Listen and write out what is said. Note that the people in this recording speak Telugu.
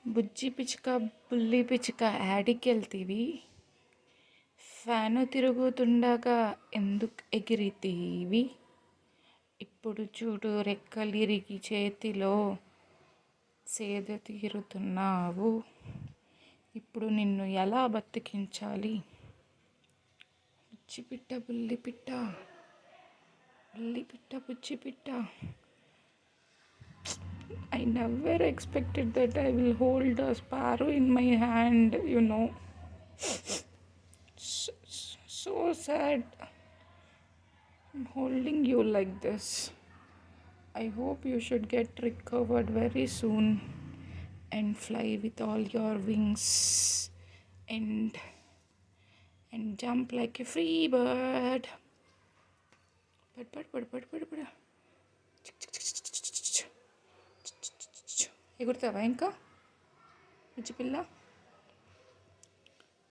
బుజ్జి పిచ్చుక బుల్లి పిచ్చుక యాడికెళ్తివి? ఫ్యాను తిరుగుతుండగా ఎందుకు ఎగిరితివి? ఇప్పుడు చూడు రెక్కలిరిగి చేతిలో సేద తీరుతున్నావు. ఇప్పుడు నిన్ను ఎలా బతికించాలి? బుజ్జి పిట్ట బుల్లి పిట్ట, బుల్లి పిట్ట బుజ్జి పిట్ట. I never expected that I will hold a sparrow in my hand, So sad. I'm holding you like this. I hope you should get recovered very soon and fly with all your wings and jump like a free bird. But. ఎగురుతావా ఇంకా బుజ్జి పిల్ల?